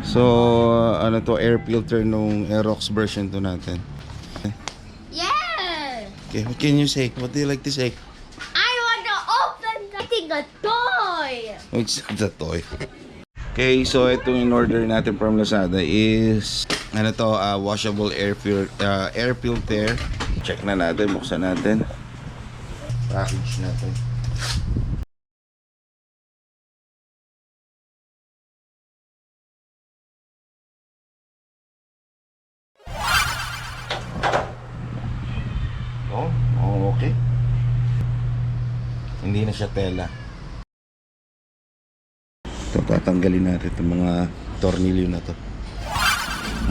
So, ano to, air filter nung Aerox version to natin. Yeah! Okay, what can you say? What do you like to say? I want to open the toy! Oh, it's not a toy. Okay, so itong in-order natin from Lazada is ano to, washable air filter. Check na natin, buksan natin. Package natin. Oh, okay. Hindi na siya tela. Ito, tatanggalin natin itong mga tornilyo na to.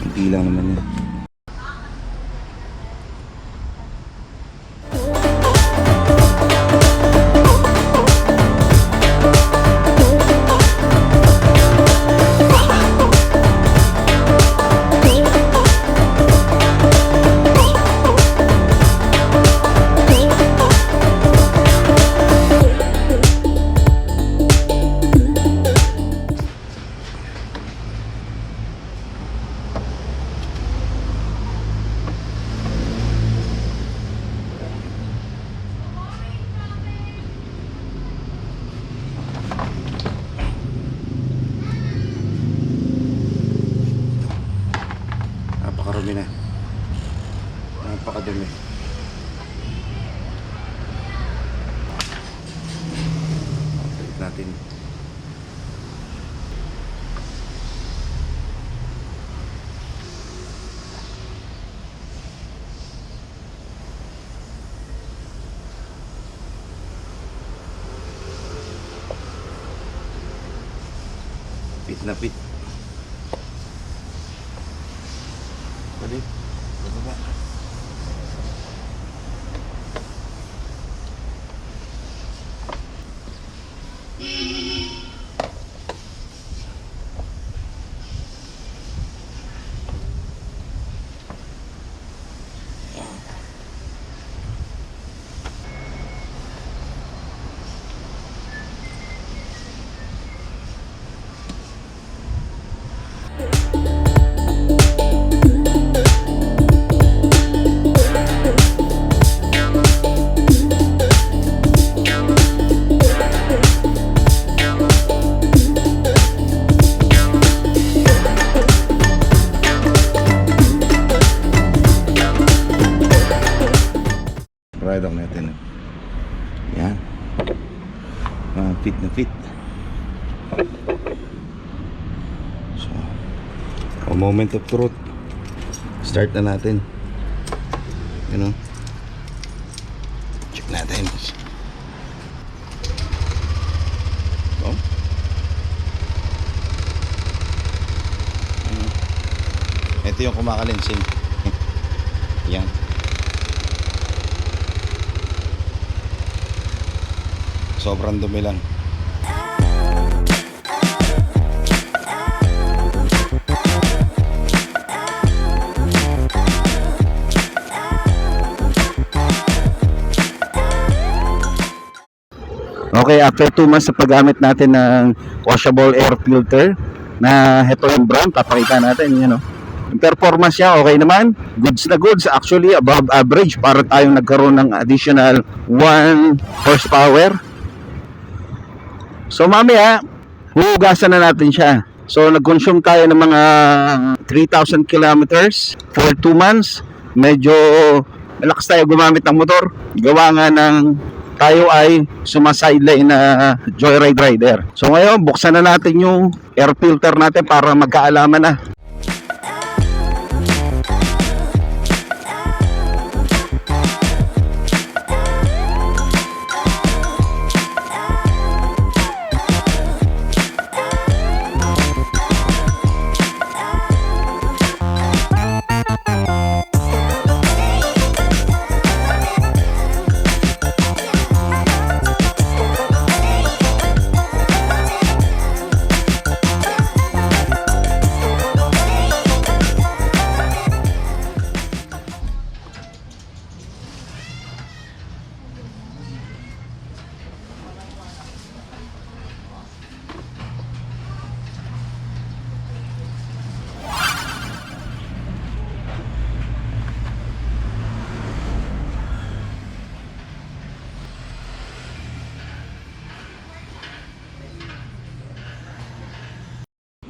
Hindi lang naman yan. Napakarami na. Napakadumi. Balik natin. Fit na fit. Pwede. Bababa. Radang natin. Yan. Fit na fit. So, a moment of truth. Start na natin. You know? Check natin. Oh. Ito yung kumakalinsing. Yan. Sobrang dumi lang. Okay, after 2 months sa paggamit natin ng washable air filter na ito yung brand, papakita natin, you know. Yung performance niya, okay naman. Goods na goods, actually above average para tayong nagkaroon ng additional 1 horsepower. So mamaya, huhugasan na natin siya. So nag-consume tayo ng mga 3,000 kilometers for 2 months. Medyo malakas tayo gumamit ng motor. Gawa nga ng tayo ay sumasideline na joyride rider. So ngayon, buksan na natin yung air filter natin para magkaalaman na.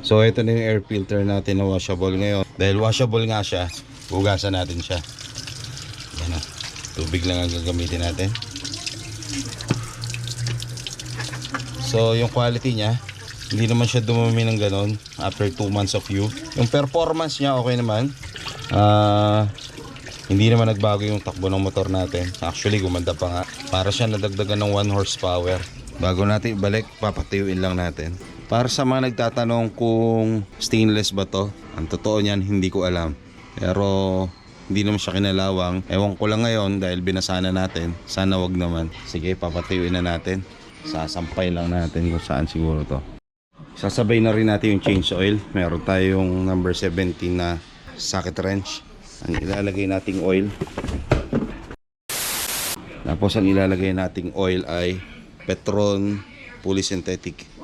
So ito na yung air filter natin na washable ngayon. Dahil washable nga siya, hugasan natin siya. Yan o. Tubig lang ang gagamitin natin. So yung quality niya, hindi naman siya dumumi ng ganon after 2 months of use. Yung performance niya okay naman. Hindi naman nagbago yung takbo ng motor natin. Actually gumanda pa nga. Para siya nadagdagan ng 1 horsepower. Bago natin ibalik, papatuyuin lang natin. Para sa mga nagtatanong kung stainless ba to, ang totoo niyan hindi ko alam. Pero hindi naman siya kinalawang. Ewan ko lang ngayon dahil binasana natin. Sana wag naman. Sige, papatuyuin na natin. Sasampay lang natin kung saan siguro to. Sasabay na rin natin yung change oil. Meron tayong number 17 na socket wrench. Ang ilalagay nating oil. Tapos ang ilalagay nating oil ay Petron Polysynthetic.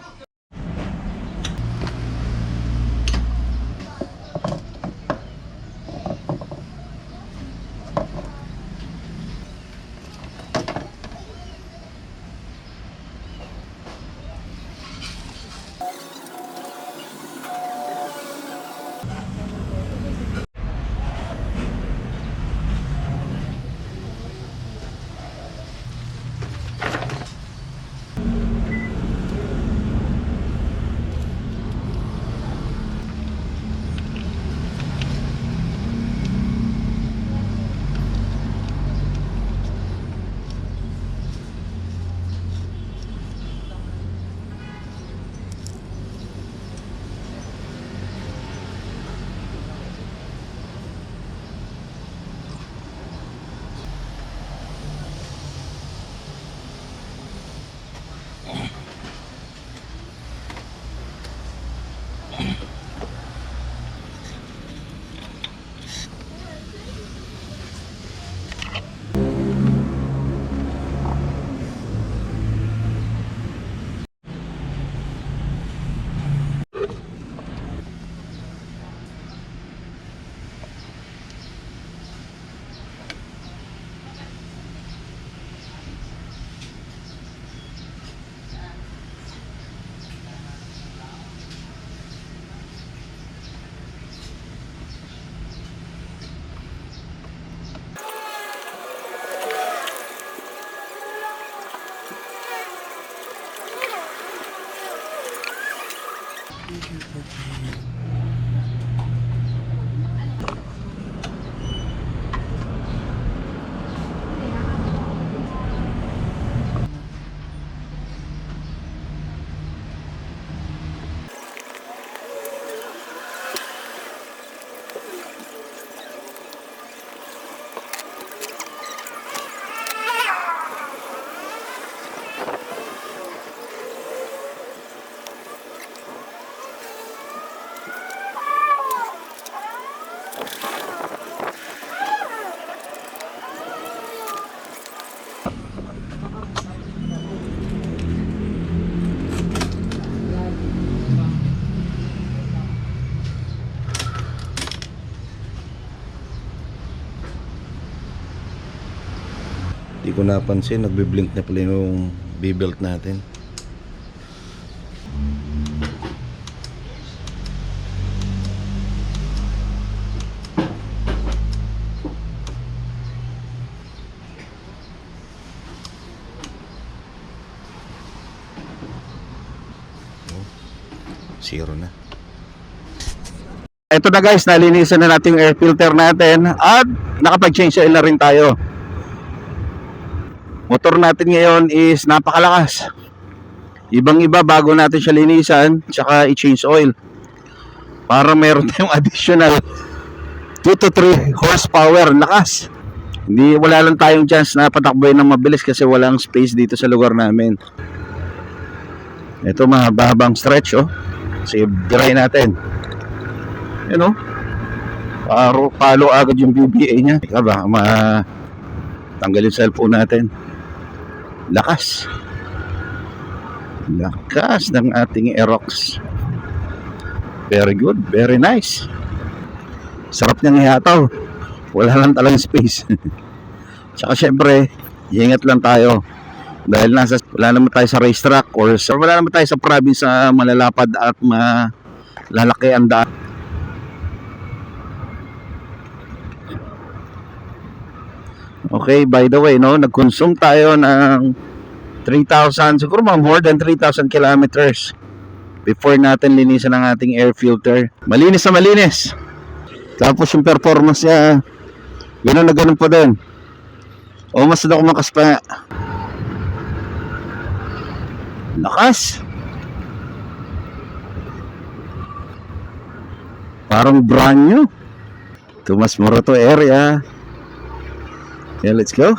Hindi ko napansin, nagbe-blink na pala yung B-belt natin. Zero na. Ito na guys, nalinisan na natin yung air filter natin at nakapag-change oil na rin tayo. Motor natin ngayon is napakalakas. Ibang-iba bago natin siya linisan, tsaka i-change oil. Para meron tayong additional 2 to 3 horsepower lakas. Wala lang tayong chance na patakboy ng mabilis kasi walang space dito sa lugar namin. Ito mahaba-habang stretch oh. Sige, dry natin. Yan oh. Palo agad yung BBA niya. Ika ba, tanggal yung cellphone natin. Lakas ng ating Aerox. Very good, very nice. Sarap niyang ihataw. Wala lang talagang space. Tsaka syempre, iingat lang tayo. Dahil wala naman tayo sa racetrack or wala naman tayo sa province na malalapad at lalaki ang daan. Okay, by the way, no, nag-consume tayo ng 3,000, siguro mga more than 3,000 kilometers before natin linisan ang ating air filter. Malinis na malinis. Tapos yung performance niya, gano'n na gano'n pa din. O mas na kumakas pa. Lakas. Parang brand new. Tomas Morato area. Yeah, let's go.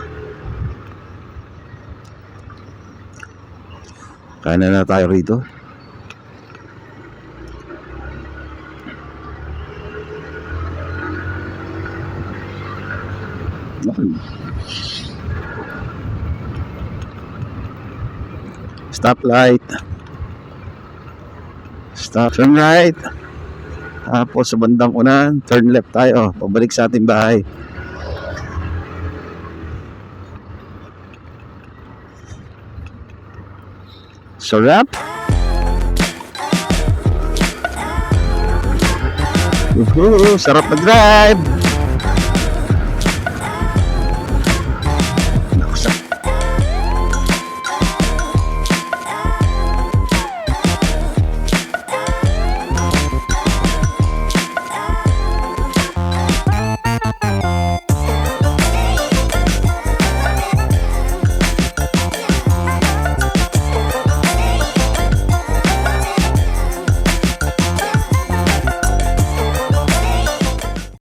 Kanan na tayo rito. Stoplight. Stop, turn right. Tapos sa bandang unan, turn left tayo. Pabalik sa ating bahay. Sarap. Sarap mag-drive.